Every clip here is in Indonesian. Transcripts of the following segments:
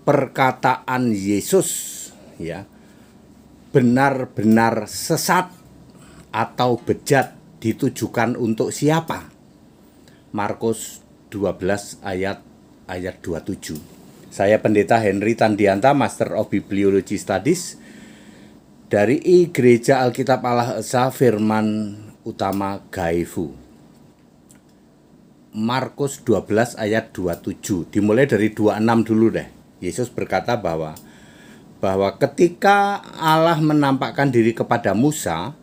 perkataan Yesus ya benar-benar sesat atau bejat ditujukan untuk siapa? Markus 12 ayat 27. Saya Pendeta Henry Tandianta, Master of Bibliology Studies dari Gereja Alkitab Allah Esa Firman Utama Gaifu. Markus 12 ayat 27. Dimulai dari 26 dulu deh. Yesus berkata bahwa ketika Allah menampakkan diri kepada Musa,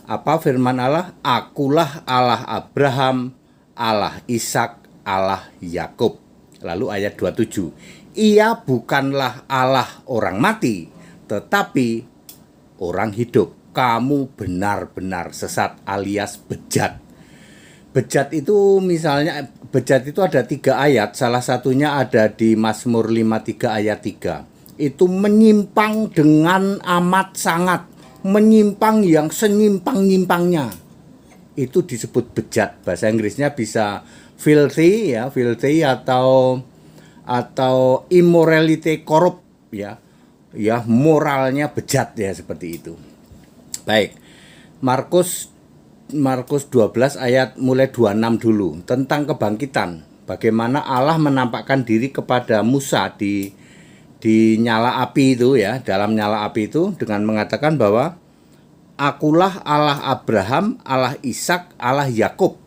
apa firman Allah? Akulah Allah Abraham, Allah Ishak, Allah Yakub. Lalu ayat 27. Ia bukanlah Allah orang mati, tetapi orang hidup. Kamu benar-benar sesat alias bejat. Bejat itu misalnya, bejat itu ada 3 ayat. Salah satunya ada di Mazmur 53 ayat 3. Itu menyimpang dengan amat sangat. Menyimpang yang senyimpang-nyimpangnya. Itu disebut bejat. Bahasa Inggrisnya bisa filthy ya, filthy atau immorality corrupt ya. Ya, moralnya bejat ya, seperti itu. Baik. Markus 12 ayat mulai 26 dulu tentang kebangkitan. Bagaimana Allah menampakkan diri kepada Musa di nyala api itu ya, dalam nyala api itu dengan mengatakan bahwa akulah Allah Abraham, Allah Ishak, Allah Yakub.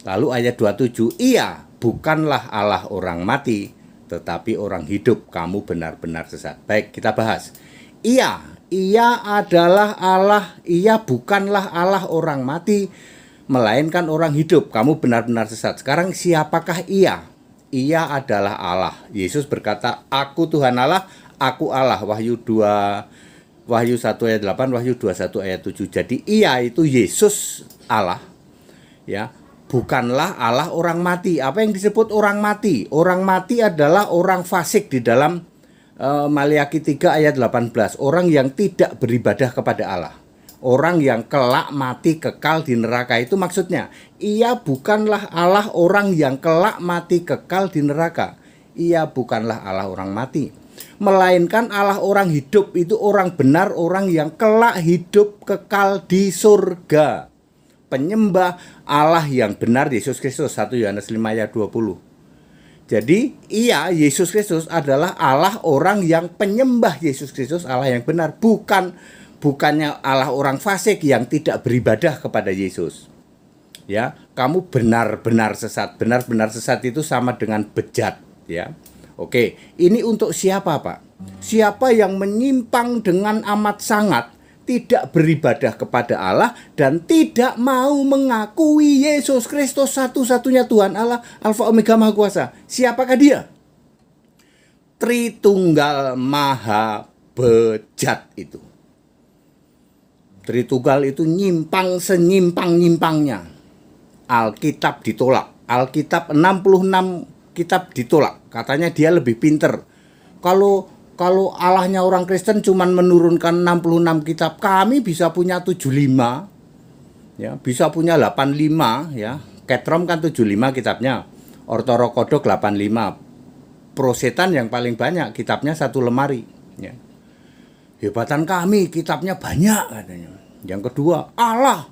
Lalu ayat 27, ia bukanlah Allah orang mati, tetapi orang hidup. Kamu benar-benar sesat. Baik, kita bahas. Ia adalah Allah, ia bukanlah Allah orang mati, melainkan orang hidup. Kamu benar-benar sesat. Sekarang siapakah ia? Ia adalah Allah. Yesus berkata, aku Tuhan Allah, aku Allah. Wahyu 1 ayat 8, Wahyu 21 ayat 7. Jadi ia itu Yesus Allah. Ya, bukanlah Allah orang mati. Apa yang disebut orang mati? Orang mati adalah orang fasik di dalam Maliaki 3 ayat 18. Orang yang tidak beribadah kepada Allah. Orang yang kelak mati kekal di neraka. Itu maksudnya. Ia bukanlah Allah orang yang kelak mati kekal di neraka. Ia bukanlah Allah orang mati, melainkan Allah orang hidup. Itu orang benar, orang yang kelak hidup kekal di surga. Penyembah Allah yang benar Yesus Kristus. 1 Yohanes 5 ayat 20. Jadi Yesus Kristus adalah Allah orang yang penyembah Yesus Kristus, Allah yang benar, bukannya Allah orang fasik yang tidak beribadah kepada Yesus. Ya, kamu benar-benar sesat. Benar-benar sesat itu sama dengan bejat, ya. Oke, ini untuk siapa, Pak? Siapa yang menyimpang dengan amat sangat, tidak beribadah kepada Allah dan tidak mau mengakui Yesus Kristus satu-satunya Tuhan Allah, Alfa Omega Maha Kuasa. Siapakah dia? Tritunggal Maha bejat itu. Tritunggal itu nyimpang senyimpang-nyimpangnya. Alkitab ditolak. Alkitab 66 kitab ditolak. Katanya dia lebih pinter. Kalau Allahnya orang Kristen cuman menurunkan 66 kitab, kami bisa punya 75, ya, bisa punya 85, ya. Ketrom kan 75 kitabnya, Ortorokodok 85, Prosetan yang paling banyak kitabnya 1 lemari, ya. Hebatan kami kitabnya banyak katanya. Yang kedua, Allah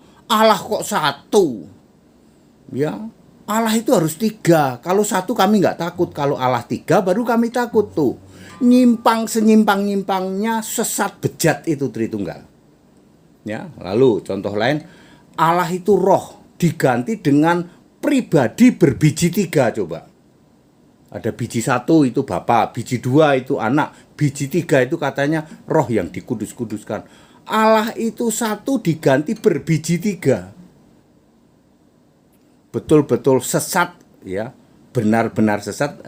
kok 1, ya. Allah itu harus 3. Kalau 1 kami nggak takut, kalau Allah 3 baru kami takut tuh. Nyimpang senyimpang-nyimpangnya sesat bejat itu Tritunggal. Ya, lalu contoh lain, Allah itu roh diganti dengan pribadi berbiji 3 coba. Ada biji 1 itu Bapa, biji 2 itu anak, biji 3 itu katanya roh yang dikudus-kuduskan. Allah itu 1 diganti berbiji 3. Betul-betul sesat ya, benar-benar sesat.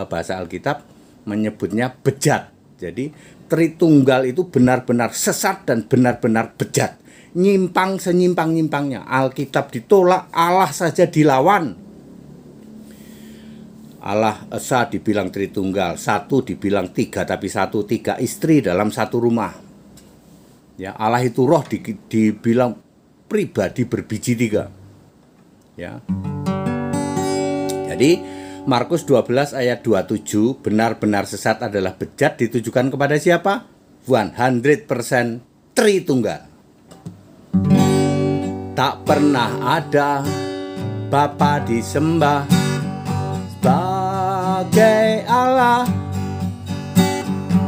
Bahasa Alkitab menyebutnya bejat. Jadi Tritunggal itu benar-benar sesat dan benar-benar bejat. Nyimpang senyimpang-nyimpangnya. Alkitab ditolak, Allah saja dilawan. Allah Esa dibilang Tritunggal, 1 dibilang 3, tapi 3 istri dalam 1 rumah. Ya, Allah itu roh dibilang pribadi berbiji 3. Ya. Jadi Markus 12 ayat 27, benar-benar sesat adalah bejat ditujukan kepada siapa? 100% Tritunggal. Tak pernah ada Bapa disembah sebagai Allah,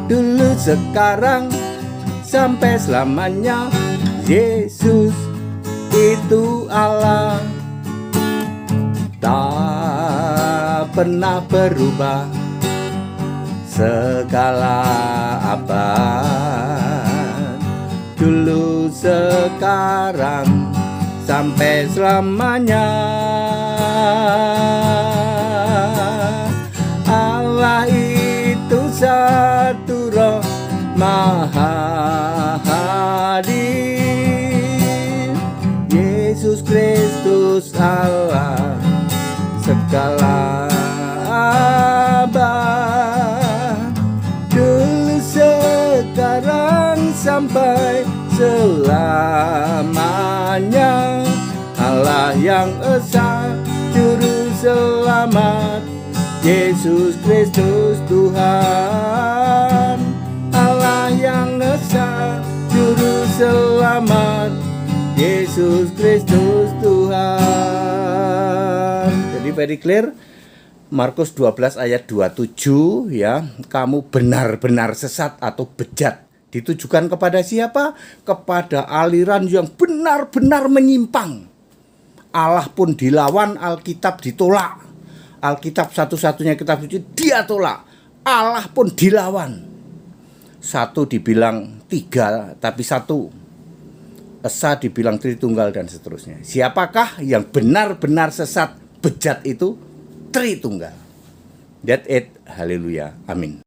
dulu, sekarang, sampai selamanya. Yesus itu Allah, tak pernah berubah, segala abad, dulu, sekarang, sampai selamanya. Allah itu satu roh maha hadir, Yesus Kristus Allah segala abad, dulu, sekarang, sampai selamanya. Allah yang esa, juru selamat, Yesus Kristus Tuhan. Allah yang esa, juru selamat, Yesus Kristus Tuhan. Jadi very clear, Markus 12 ayat 27 ya, kamu benar-benar sesat atau bejat. Ditujukan kepada siapa? Kepada aliran yang benar-benar menyimpang. Allah pun dilawan, Alkitab ditolak. Alkitab satu-satunya kitab suci dia tolak. Allah pun dilawan. Satu dibilang tiga, tapi satu. Esa dibilang Tritunggal dan seterusnya. Siapakah yang benar-benar sesat bejat itu? Tritunggal. That's it. Haleluya. Amin.